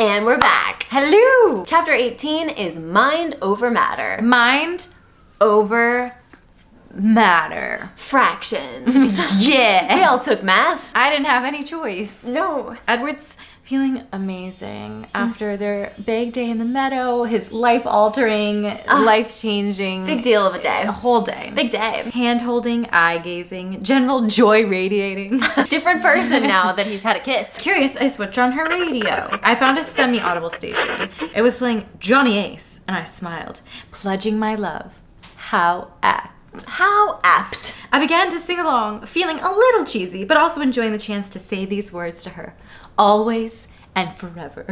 And we're back. Hello! Chapter 18 is Mind Over Matter. Mind over matter. Fractions. Yeah! We all took math. I didn't have any choice. No. Edward's feeling amazing after their big day in the meadow, his life-altering, life-changing... Big deal of a day. A whole day. Big day. Hand-holding, eye-gazing, general joy radiating. Different person now that he's had a kiss. Curious, I switched on her radio. I found a semi-audible station. It was playing Johnny Ace, and I smiled, pledging my love. How apt. How apt. I began to sing along, feeling a little cheesy, but also enjoying the chance to say these words to her. Always and forever.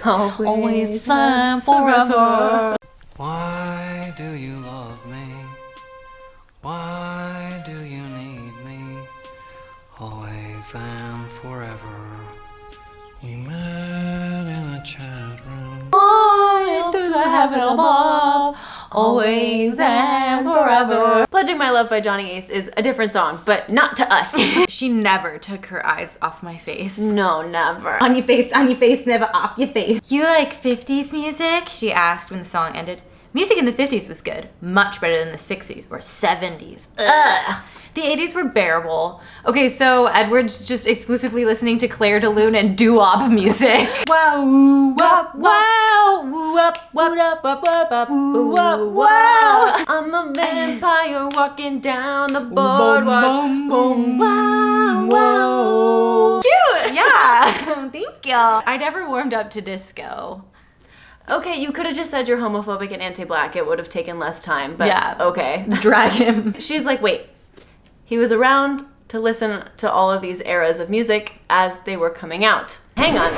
Always and forever. Why do you love me? Why do you need me? Always and forever. We met in a chat room. Fly to the heaven above. Always and forever. Pledging My Love by Johnny Ace is a different song, but not to us. She never took her eyes off my face. No, never. On your face, never off your face. You like 50s music? She asked when the song ended. Music in the 50s was good. Much better than the 60s or 70s. Ugh. The 80s were bearable. Okay, so Edward's just exclusively listening to Clair de Lune and doo-wop music. Wow, woo, wop, wow, woo, wop, wop, wop, wop, wop, woo, wop, wow. I'm a vampire walking down the boardwalk. Boom, wow, wow. Cute! Yeah, thank you. I never warmed up to disco. Okay, you could have just said you're homophobic and anti-black. It would have taken less time, but yeah. Okay. Drag him. She's like, wait. He was around to listen to all of these eras of music as they were coming out. Hang on.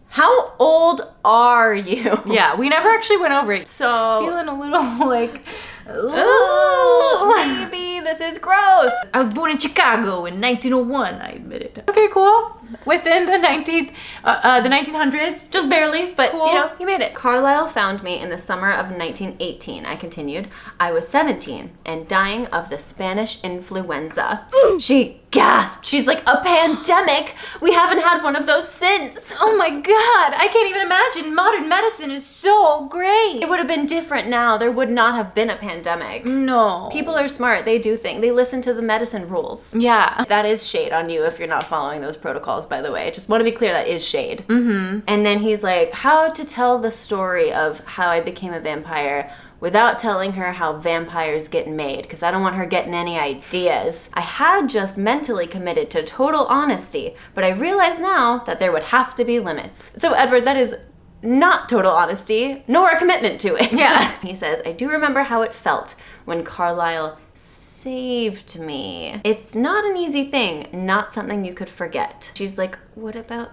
How old are you? Yeah, we never actually went over it. So... Feeling a little like... Ooh, maybe this is gross. I was born in Chicago in 1901, I admitted. Okay, cool. Within the 1900s, just barely, but cool. You know, you made it. Carlisle found me in the summer of 1918, I continued. I was 17 and dying of the Spanish influenza. She gasped. She's like, a pandemic? We haven't had one of those since. Oh my God, I can't even imagine. Modern medicine is so great. It would have been different now. There would not have been a pandemic. No. People are smart. They do things. They listen to the medicine rules. Yeah. That is shade on you if you're not following those protocols, by the way. Just want to be clear, that is shade. Mm-hmm. And then he's like, how to tell the story of how I became a vampire without telling her how vampires get made, because I don't want her getting any ideas. I had just mentally committed to total honesty, but I realize now that there would have to be limits. So Edward, that is not total honesty, nor a commitment to it. Yeah. He says, I do remember how it felt when Carlisle saved me. It's not an easy thing, not something you could forget. She's like, what about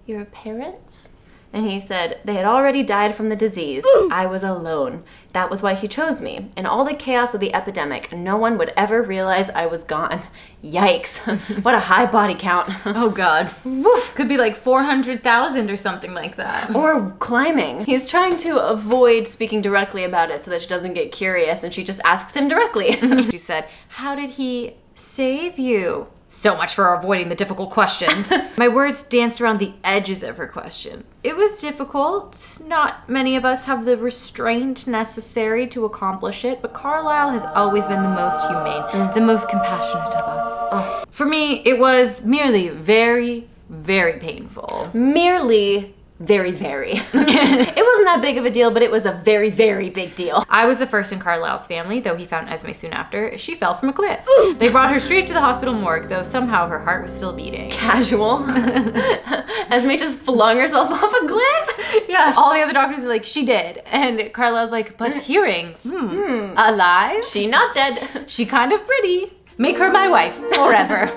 your parents? And he said, they had already died from the disease. I was alone. That was why he chose me. In all the chaos of the epidemic, no one would ever realize I was gone. Yikes. What a high body count. Oh God. Woof. Could be like 400,000 or something like that. Or climbing. He's trying to avoid speaking directly about it so that she doesn't get curious, and she just asks him directly. She said, how did he save you? So much for avoiding the difficult questions. My words danced around the edges of her question. It was difficult. Not many of us have the restraint necessary to accomplish it, but Carlisle has always been the most humane, the most compassionate of us. For me, it was merely very, very painful. Merely very, very. It wasn't that big of a deal, but it was a very, very big deal. I was the first in Carlisle's family, though he found Esme soon after. She fell from a cliff. They brought her straight to the hospital morgue, though somehow her heart was still beating. Casual. Esme just flung herself off a cliff? Yeah. All the other doctors are like, she did. And Carlisle's like, but hearing, alive? She not dead. She kind of pretty. Make her my wife forever.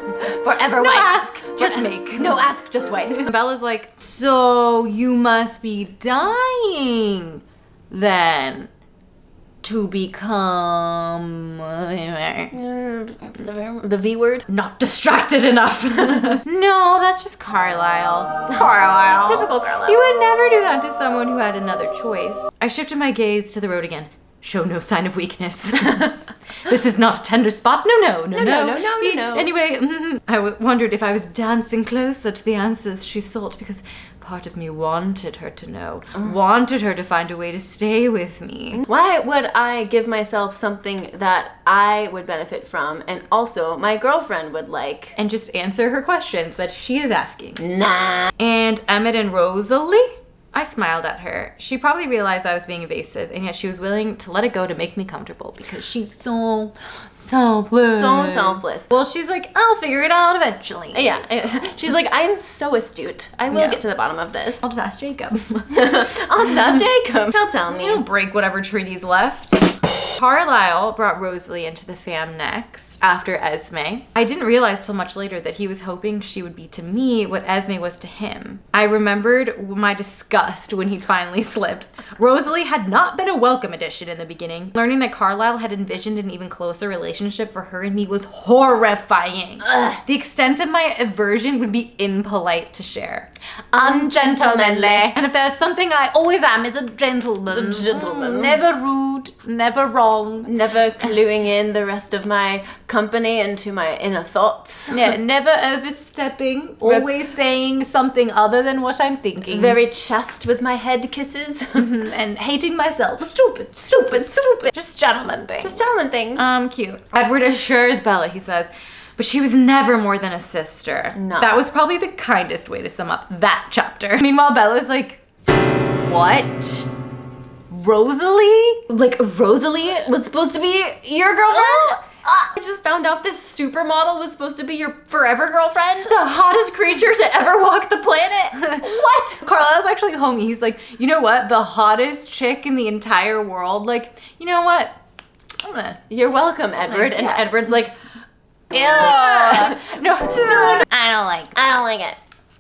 Forever No wife. ask, just make. No ask, just wife. Bella's like, so you must be dying then to become the V word? not distracted enough. No, that's just Carlisle. Typical Carlisle. You would never do that to someone who had another choice. I shifted my gaze to the road again. show no sign of weakness. This is not a tender spot. No. Anyway, I wondered if I was dancing closer to the answers she sought, because part of me wanted her to know, wanted her to find a way to stay with me. Why would I give myself something that I would benefit from and also my girlfriend would like? And just answer her questions that she is asking. Nah. And Emmett and Rosalie? I smiled at her. She probably realized I was being evasive, and yet she was willing to let it go to make me comfortable because she's so selfless. So selfless. Well, she's like, I'll figure it out eventually. Yeah. She's like, I am so astute. I will get to the bottom of this. I'll just ask Jacob. I'll just ask Jacob. He'll tell me. He'll break whatever treaties left. Carlisle brought Rosalie into the fam next, after Esme. I didn't realize till much later that he was hoping she would be to me what Esme was to him. I remembered my disgust when he finally slipped. Rosalie had not been a welcome addition in the beginning. Learning that Carlisle had envisioned an even closer relationship for her and me was horrifying. The extent of my aversion would be impolite to share. Ungentlemanly. And if there's something I always am, is a gentleman. A gentleman. Never rude, never wrong. Never cluing in the rest of my company into my inner thoughts. Yeah, never overstepping, always saying something other than what I'm thinking. Very chaste with my head kisses. And hating myself. Stupid. Just gentleman things. Cute. Edward assures Bella, he says, but she was never more than a sister. No. That was probably the kindest way to sum up that chapter. Meanwhile, Bella's like, what? Rosalie? Like, Rosalie was supposed to be your girlfriend? I just found out this supermodel was supposed to be your forever girlfriend. The hottest creature to ever walk the planet. What? Carlisle's actually homie. He's like, you know what? The hottest chick in the entire world. Like, you know what? You're welcome, Edward. Like, and yeah. Edward's like, No. I don't like it.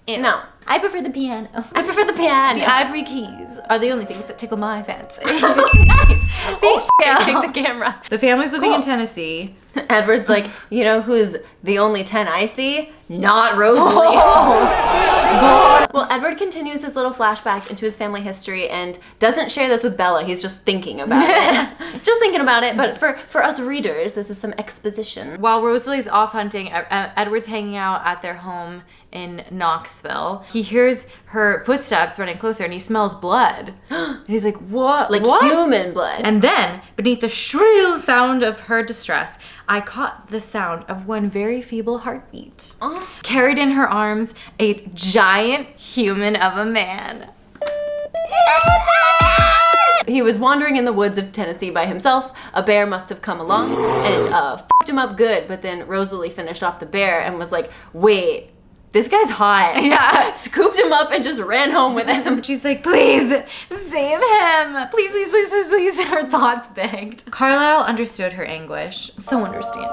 Ew. No. I prefer the piano. The ivory keys are the only things that tickle my fancy. Nice. Thank you. Take the camera. The family's living in Tennessee. Edward's like, you know who's the only 10 I see? Not Rosalie. God. Well, Edward continues his little flashback into his family history and doesn't share this with Bella. He's just thinking about it. Just thinking about it, but for us readers, this is some exposition. While Rosalie's off hunting, Edward's hanging out at their home in Knoxville. He hears her footsteps running closer and he smells blood. And he's like, what? Like what? human blood. And then, beneath the shrill sound of her distress, I caught the sound of one very feeble heartbeat. Carried in her arms, a giant human of a man. He was wandering in the woods of Tennessee by himself. A bear must have come along and fucked him up good, but then Rosalie finished off the bear and was like, wait, this guy's hot. Yeah. Scooped him up and just ran home with him. She's like, please, save him. Please. Her thoughts begged. Carlisle understood her anguish. So understanding.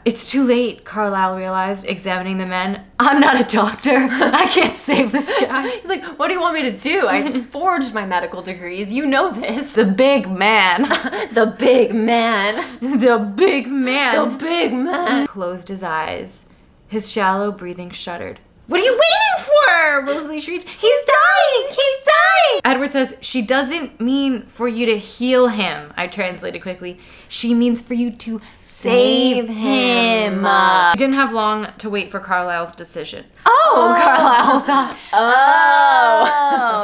It's too late, Carlisle realized, examining the men. I'm not a doctor. I can't save this guy. He's like, what do you want me to do? I forged my medical degrees. You know this. The big man. The big man. The big man. The big man. Closed his eyes. His shallow breathing shuddered. What are you waiting for? Rosalie shrieked. He's dying! Edward says, she doesn't mean for you to heal him. I translated quickly. She means for you to save him. We didn't have long to wait for Carlisle's decision. Carlisle thought.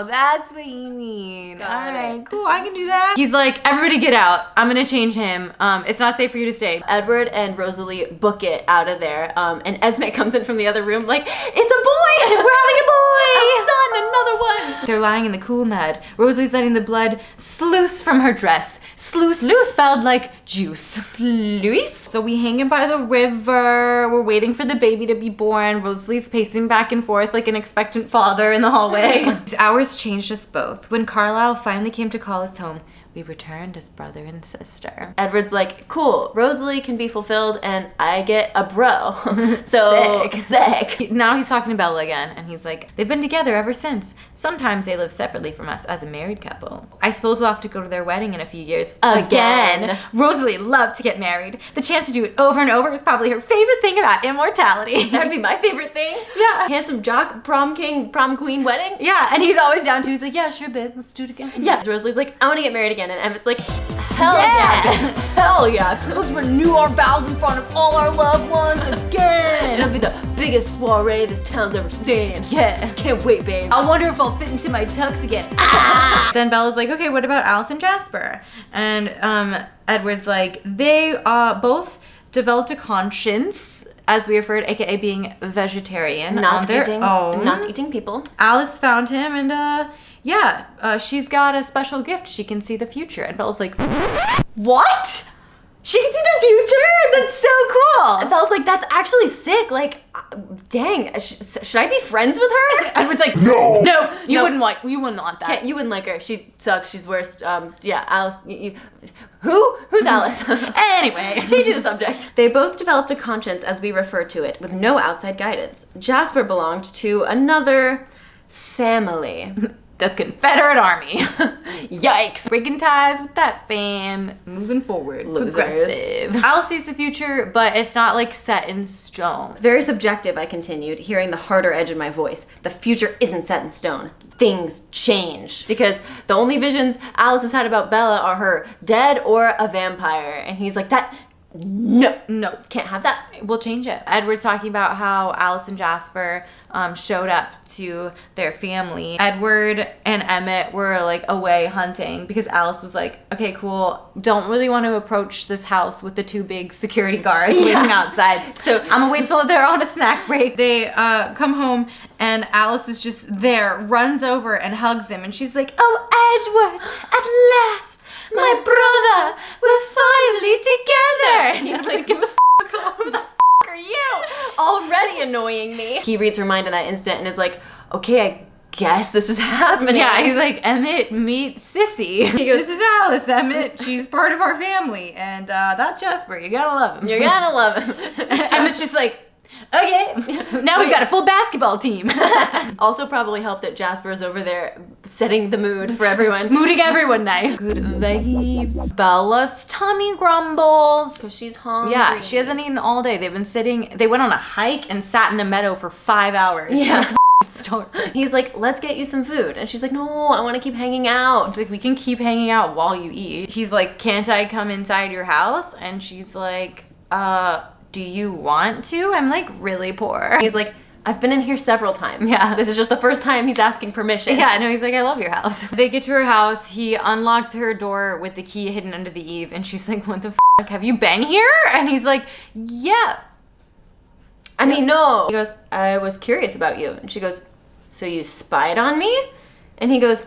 That's what you mean. Got All right, it. cool, I can do that. He's like, everybody get out. I'm gonna change him. It's not safe for you to stay. Edward and Rosalie book it out of there. And Esme comes in from the other room like, it's a boy! We're having a boy! A son, another one! They're lying in the cool mud. Rosalie's letting the blood sluice from her dress. Sluice spelled like juice. Sluice? So we hanging by the river. We're waiting for the baby to be born. Rosalie's pacing back and forth like an expectant father in the hallway. These hours changed us both. When Carlisle finally came to call us home, we returned as brother and sister. Edward's like, cool, Rosalie can be fulfilled and I get a bro. So sick. Now he's talking to Bella again, and he's like, they've been together ever since. Sometimes they live separately from us as a married couple. I suppose we'll have to go to their wedding in a few years. Again. Rosalie loved to get married. The chance to do it over and over was probably her favorite thing about immortality. That would be my favorite thing. Yeah. Handsome jock, prom king, prom queen wedding. Yeah, and he's always down to, he's like, yeah, sure, babe, let's do it again. Yeah. Rosalie's like, I want to get married again. again. And Emmett's like, hell yeah. Hell yeah! Let's renew our vows in front of all our loved ones again! It'll be the biggest soiree this town's ever seen. Yeah. Can't wait, babe. I wonder if I'll fit into my tux again. Then Bella's like, okay, what about Alice and Jasper? And Edward's like, they both developed a conscience, as we referred, aka being vegetarian on their own. Not eating people. Alice found him and she's got a special gift. She can see the future. And Bella's like, what? She can see the future? That's so cool. And Bella's like, that's actually sick. Like, dang, should I be friends with her? Edward's like, no, you wouldn't want that. You wouldn't like her. She sucks. She's worse. Alice. Who's Alice? Anyway, changing the subject. They both developed a conscience, as we refer to it, with no outside guidance. Jasper belonged to another family. The Confederate Army. Yikes. Breaking ties with that fam. Moving forward. Losers. Progressive. Alice sees the future, but it's not like set in stone. It's very subjective, I continued, hearing the harder edge in my voice. The future isn't set in stone. Things change. Because the only visions Alice has had about Bella are her dead or a vampire. And he's like, no, can't have that. We'll change it. Edward's talking about how Alice and Jasper showed up to their family. Edward and Emmett were like away hunting because Alice was like, okay, cool. Don't really want to approach this house with the two big security guards waiting outside. So I'm gonna wait till they're on a snack break. They come home and Alice is just there, runs over and hugs him. And she's like, oh, Edward, at last. My brother, we're finally together. And he's like, get the off. Who the are you? Already annoying me. He reads her mind in that instant and is like, okay, I guess this is happening. Yeah, he's like, Emmett, meet Sissy. He goes, this is Alice, Emmett. She's part of our family. And that's Jasper. You gotta love him. You're gonna love him. Emmett's just like, okay, now we've got a full basketball team. Also probably helped that Jasper's over there setting the mood for everyone. Mooding everyone nice. Good vibes. Bella's tummy grumbles. Because she's hungry. Yeah, she hasn't eaten all day. They went on a hike and sat in a meadow for 5 hours. Yeah. He's like, let's get you some food. And she's like, no, I want to keep hanging out. He's like, we can keep hanging out while you eat. He's like, can't I come inside your house? And she's like, do you want to? I'm like really poor. He's like, I've been in here several times. Yeah. This is just the first time he's asking permission. Yeah, no, he's like, I love your house. They get to her house. He unlocks her door with the key hidden under the eave. And she's like, what the f***? Have you been here? And he's like, yeah. I mean, no. He goes, I was curious about you. And she goes, so you spied on me? And he goes,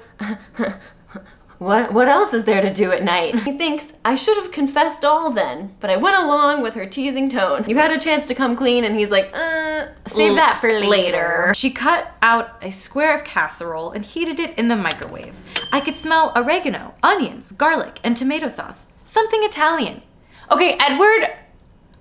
What else is there to do at night? He thinks, I should have confessed all then, but I went along with her teasing tone. You had a chance to come clean, and he's like, save that for later. She cut out a square of casserole and heated it in the microwave. I could smell oregano, onions, garlic, and tomato sauce. Something Italian. Okay, Edward,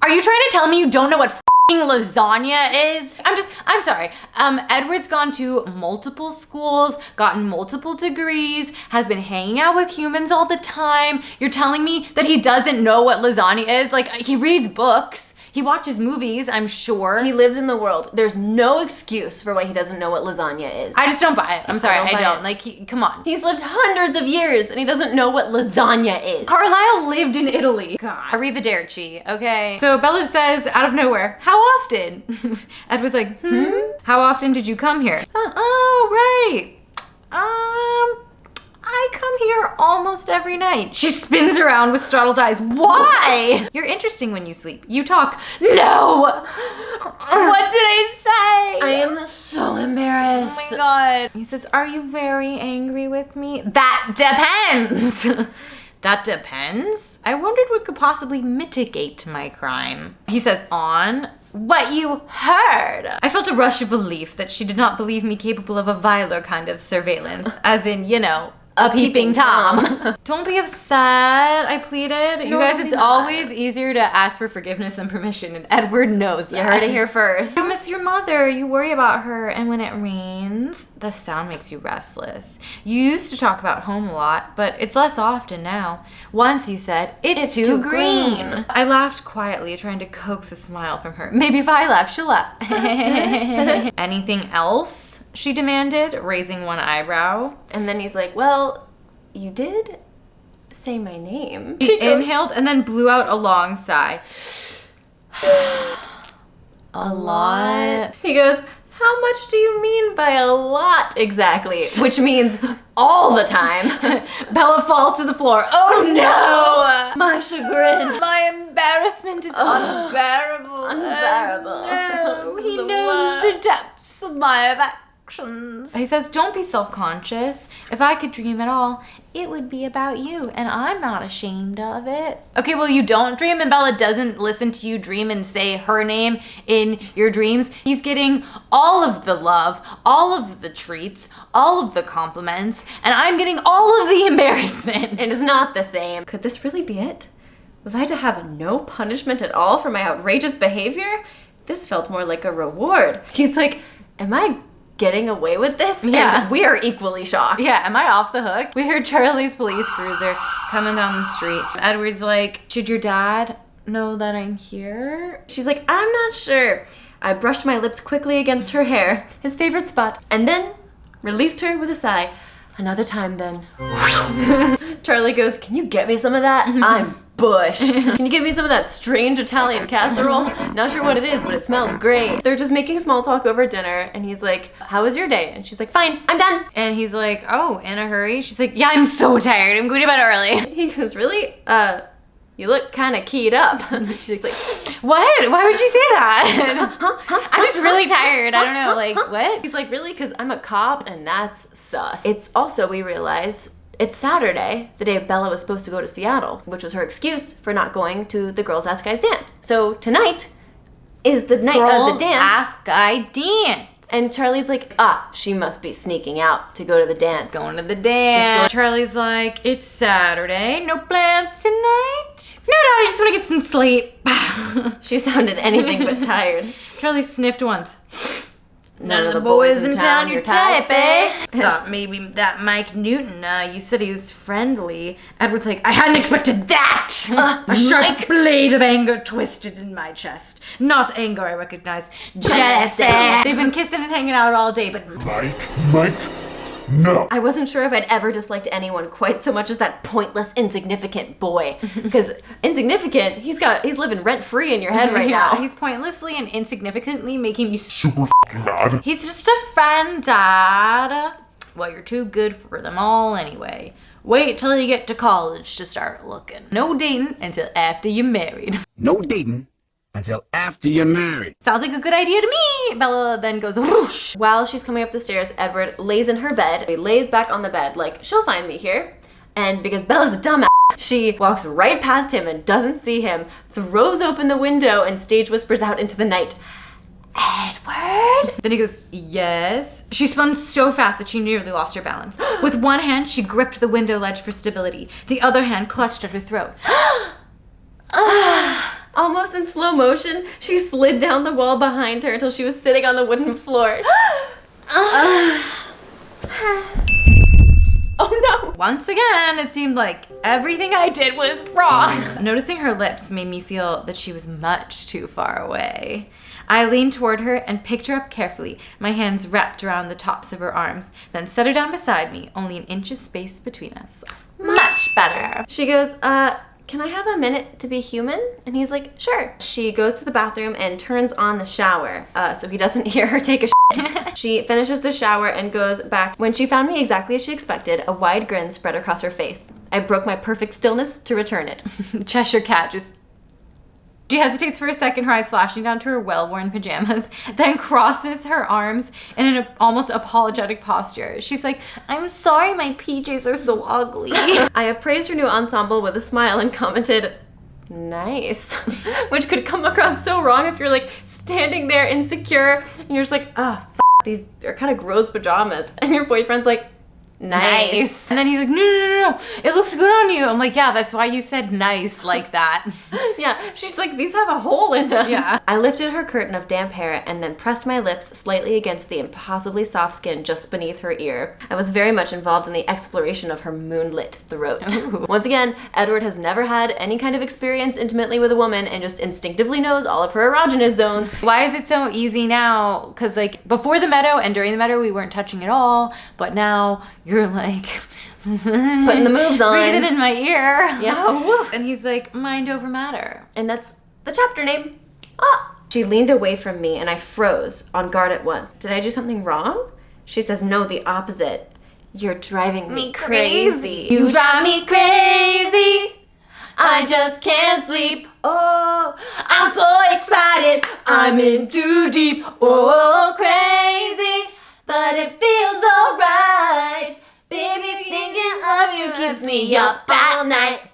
are you trying to tell me you don't know what lasagna is? I'm sorry. Edward's gone to multiple schools, gotten multiple degrees, has been hanging out with humans all the time. You're telling me that he doesn't know what lasagna is? Like, he reads books. He watches movies, I'm sure. He lives in the world. There's no excuse for why he doesn't know what lasagna is. I just don't buy it. I'm sorry, I don't. Like, come on. He's lived hundreds of years and he doesn't know what lasagna is. Carlisle lived in Italy. God. Arrivederci, okay? So Bella says, out of nowhere, how often? Ed was like, How often did you come here? Oh, right. I come here almost every night. She spins around with startled eyes. Why? What? You're interesting when you sleep. You talk. No! What did I say? I am so embarrassed. Oh my god. He says, are you very angry with me? That depends. That depends? I wondered what could possibly mitigate my crime. He says, on what you heard. I felt a rush of relief that she did not believe me capable of a viler kind of surveillance, as in, you know, a peeping Tom. Don't be upset, I pleaded. You guys, it's always easier to ask for forgiveness than permission, and Edward knows that. You heard it here first. You miss your mother, you worry about her, and when it rains, the sound makes you restless. You used to talk about home a lot, but it's less often now. Once you said, it's too green. I laughed quietly, trying to coax a smile from her. Maybe if I laugh, she'll laugh. Anything else? She demanded, raising one eyebrow. And then he's like, well, you did say my name. She inhaled and then blew out a long sigh. A lot. He goes, how much do you mean by a lot exactly? Which means all the time. Bella falls to the floor. Oh no! My chagrin. My embarrassment is unbearable. Unbearable. No, This he is the knows worst. the depths of my actions. He says, don't be self-conscious. If I could dream at all, it would be about you, and I'm not ashamed of it. Okay, well, you don't dream, and Bella doesn't listen to you dream and say her name in your dreams. He's getting all of the love, all of the treats, all of the compliments, and I'm getting all of the embarrassment. It is not the same. Could this really be it? Was I to have no punishment at all for my outrageous behavior? This felt more like a reward. He's like, am I getting away with this? Yeah. And we are equally shocked. Yeah, am I off the hook? We heard Charlie's police cruiser coming down the street. Edward's like, should your dad know that I'm here? She's like, I'm not sure. I brushed my lips quickly against her hair, his favorite spot, and then released her with a sigh. Another time then. Charlie goes, can you get me some of that? I'm bushed. Can you give me some of that strange Italian casserole? Not sure what it is, but it smells great. They're just making small talk over dinner, and he's like, how was your day? And she's like, fine, I'm done. And he's like, oh, in a hurry? She's like, yeah, I'm so tired. I'm going to bed early. He goes, really? You look kind of keyed up. She's like, What? Why would you say that? I'm just really tired. I don't know, like, what? He's like, really? Because I'm a cop, and that's sus. It's also, we realize, it's Saturday, the day Bella was supposed to go to Seattle, which was her excuse for not going to the Girls Ask Guys dance. So tonight is the night of the dance. Ask Guy dance. And Charlie's like, she must be sneaking out to go to the dance. She's going to the dance. Charlie's like, it's Saturday. No plans tonight? No, I just want to get some sleep. She sounded anything but tired. Charlie sniffed once. None of the boys in town your type, eh? Thought maybe that Mike Newton, you said he was friendly. Edward's like, I hadn't expected that! A sharp blade of anger twisted in my chest. Not anger, I recognize. Jealousy! They've been kissing and hanging out all day, but... Mike, no! I wasn't sure if I'd ever disliked anyone quite so much as that pointless, insignificant boy. Because insignificant, he's living rent-free in your head right now. He's pointlessly and insignificantly making you Super mad. He's just a friend, Dad. Well, you're too good for them all anyway. Wait till you get to college to start looking. No dating until after you're married. No dating until after you're married. Sounds like a good idea to me. Bella then goes whoosh. While she's coming up the stairs, Edward lays in her bed. He lays back on the bed like, she'll find me here. And because Bella's a dumbass, she walks right past him and doesn't see him, throws open the window and stage whispers out into the night, Edward? Then he goes, yes. She spun so fast that she nearly lost her balance. With one hand, she gripped the window ledge for stability. The other hand clutched at her throat. Almost in slow motion, she slid down the wall behind her until she was sitting on the wooden floor. Oh no! Once again, it seemed like everything I did was wrong. Noticing her lips made me feel that she was much too far away. I leaned toward her and picked her up carefully, my hands wrapped around the tops of her arms, then set her down beside me, only an inch of space between us. Much better. She goes, can I have a minute to be human? And he's like, sure. She goes to the bathroom and turns on the shower, so he doesn't hear her take a shit. She finishes the shower and goes back. When she found me exactly as she expected, a wide grin spread across her face. I broke my perfect stillness to return it. Cheshire Cat just... She hesitates for a second, her eyes flashing down to her well-worn pajamas, then crosses her arms in an almost apologetic posture. She's like, I'm sorry my PJs are so ugly. I appraised her new ensemble with a smile and commented, nice. Which could come across so wrong if you're like standing there insecure and you're just like, these are kind of gross pajamas. And your boyfriend's like, nice. And then he's like, no, it looks good on you. I'm like, yeah, that's why you said nice like that. Yeah, she's like, these have a hole in them. Yeah. I lifted her curtain of damp hair and then pressed my lips slightly against the impossibly soft skin just beneath her ear. I was very much involved in the exploration of her moonlit throat. Ooh. Once again, Edward has never had any kind of experience intimately with a woman and just instinctively knows all of her erogenous zones. Why is it so easy now? Because like before the meadow and during the meadow, we weren't touching at all, but now you're like Putting the moves on. Breathe it in my ear. Yeah. Woo. And he's like, mind over matter. And that's the chapter name. Ah. She leaned away from me and I froze, on guard at once. Did I do something wrong? She says, no, the opposite. You're driving me crazy. You drive me crazy. I just can't sleep. Oh, I'm so excited. I'm in too deep. Oh, crazy. But it feels alright. Baby, thinking of you keeps me up all night.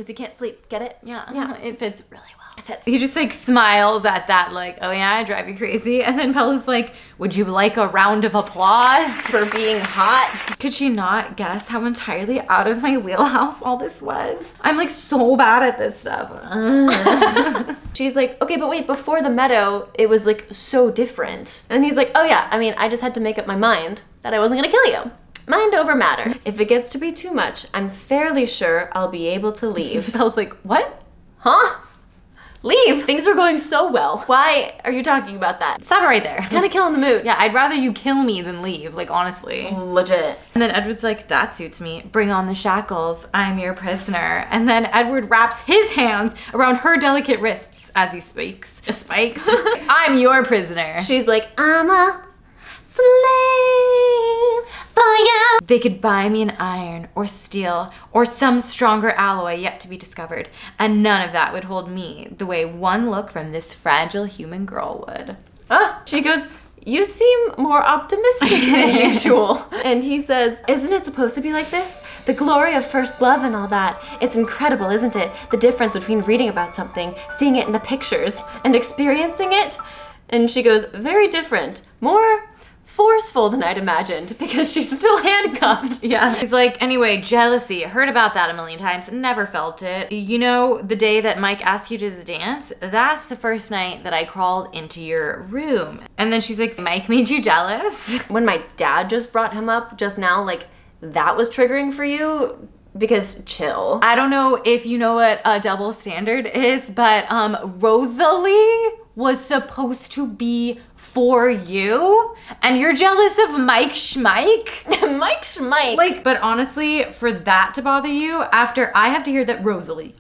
because he can't sleep. Get it? Yeah. It fits really well. It fits. He just like smiles at that, like, oh yeah, I drive you crazy. And then Bella's like, would you like a round of applause? For being hot. Could she not guess how entirely out of my wheelhouse all this was? I'm like so bad at this stuff. She's like, okay, but wait, before the meadow, it was like so different. And he's like, oh yeah, I mean, I just had to make up my mind that I wasn't gonna kill you. Mind over matter. If it gets to be too much, I'm fairly sure I'll be able to leave. I was like, what? Huh? Leave? Things are going so well. Why are you talking about that? Stop it right there. Kind of killing the mood. Yeah, I'd rather you kill me than leave, like honestly. Legit. And then Edward's like, that suits me. Bring on the shackles. I'm your prisoner. And then Edward wraps his hands around her delicate wrists as he speaks. Spikes. I'm your prisoner. She's like, I'm a slave for you. They could buy me an iron or steel or some stronger alloy yet to be discovered, and none of that would hold me the way one look from this fragile human girl would. She goes, you seem more optimistic than usual. And he says, isn't it supposed to be like this? The glory of first love and all that. It's incredible, isn't it? The difference between reading about something, seeing it in the pictures, and experiencing it. And she goes, very different. More forceful than I'd imagined because she's still handcuffed. Yeah. He's like, anyway, jealousy. Heard about that a million times. Never felt it. You know, the day that Mike asked you to the dance, that's the first night that I crawled into your room. And then she's like, Mike made you jealous? When my dad just brought him up just now, like, that was triggering for you? Because chill. I don't know if you know what a double standard is, but Rosalie was supposed to be for you, and you're jealous of Mike Schmike? Mike Schmike. Like, but honestly, for that to bother you, after I have to hear that Rosalie,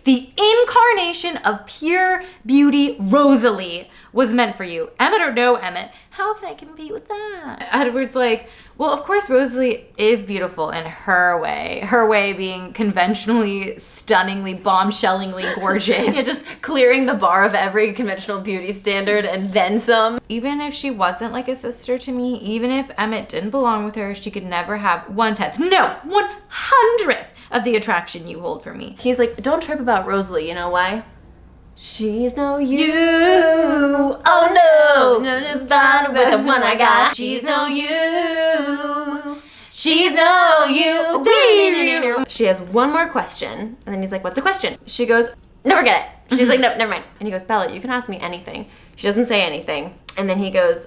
the incarnation of pure beauty, Rosalie, was meant for you. Emmett or no Emmett, how can I compete with that? Edward's like, well, of course Rosalie is beautiful in her way being conventionally, stunningly, bombshellingly gorgeous. Yeah, just clearing the bar of every conventional beauty standard and then some. Even if she wasn't like a sister to me, even if Emmett didn't belong with her, she could never have 1/10, no, 100th of the attraction you hold for me. He's like, don't trip about Rosalie, you know why? She's no you. Oh no. No, fine with the one I got. She's no you. She's no you. She has one more question. And then he's like, what's the question? She goes, never get it. She's like, no, never mind. And he goes, Bella, you can ask me anything. She doesn't say anything. And then he goes,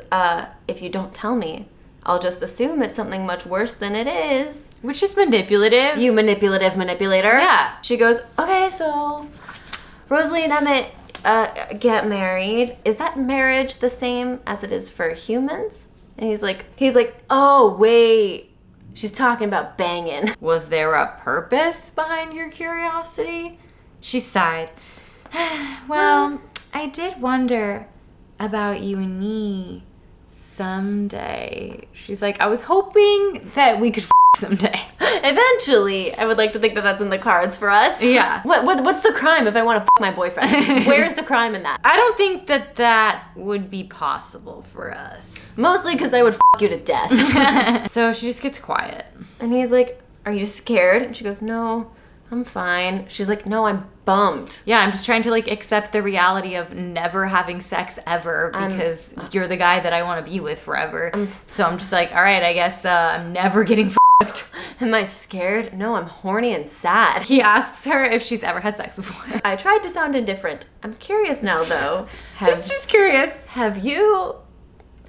if you don't tell me, I'll just assume it's something much worse than it is. Which is manipulative. You manipulative manipulator. Yeah. She goes, okay, so Rosalie and Emmett get married. Is that marriage the same as it is for humans? And he's like, oh, wait. She's talking about banging. Was there a purpose behind your curiosity? She sighed. Well, I did wonder about you and me someday. She's like, I was hoping that we could someday. Eventually, I would like to think that that's in the cards for us. Yeah. What's the crime if I want to my boyfriend? Where's the crime in that? I don't think that would be possible for us. Mostly because I would you to death. So she just gets quiet. And he's like, are you scared? And she goes, no, I'm fine. She's like, no, I'm bummed. Yeah, I'm just trying to like accept the reality of never having sex ever because you're the guy that I want to be with forever. So I'm just like, all right, I guess I'm never getting f***ed. Am I scared? No, I'm horny and sad. He asks her if she's ever had sex before. I tried to sound indifferent. I'm curious now, though. Just curious. Have you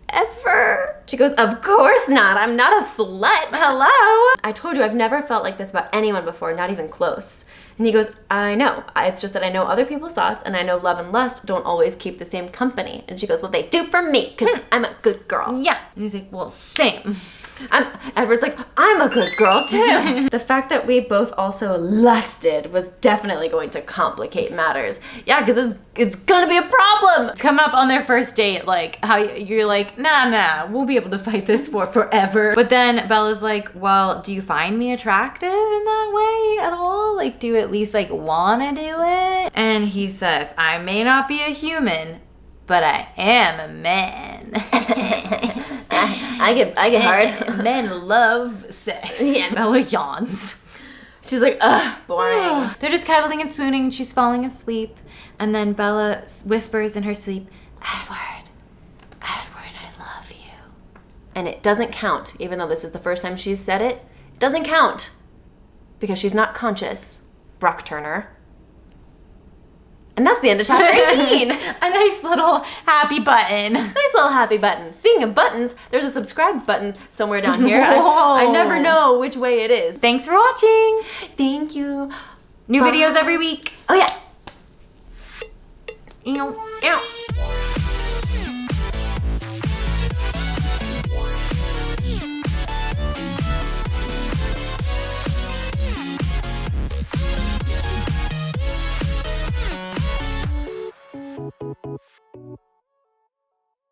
ever? She goes, of course not. I'm not a slut. Hello? I told you I've never felt like this about anyone before, not even close. And he goes, I know. It's just that I know other people's thoughts, and I know love and lust don't always keep the same company. And she goes, well, they do for me, because I'm a good girl. Yeah. And he's like, well, same. Edward's like, I'm a good girl too. The fact that we both also lusted was definitely going to complicate matters. Yeah, because it's gonna be a problem. It's coming up on their first date, like how you're like, nah, we'll be able to fight this for forever. But then Bella's like, well, do you find me attractive in that way at all? Like, do you at least like wanna do it? And he says, I may not be a human, but I am a man. I get hard. Men love sex. Yeah. Bella yawns. She's like, ugh, boring. They're just cuddling and swooning. She's falling asleep. And then Bella whispers in her sleep, Edward, I love you. And it doesn't count, even though this is the first time she's said it. It doesn't count. Because she's not conscious, Brock Turner. And that's the end of chapter 18. A nice little happy button. Nice little happy button. Speaking of buttons, there's a subscribe button somewhere down here. Whoa. I never know which way it is. Thanks for watching. Thank you. New Bye. videos every week. Oh yeah. Ew.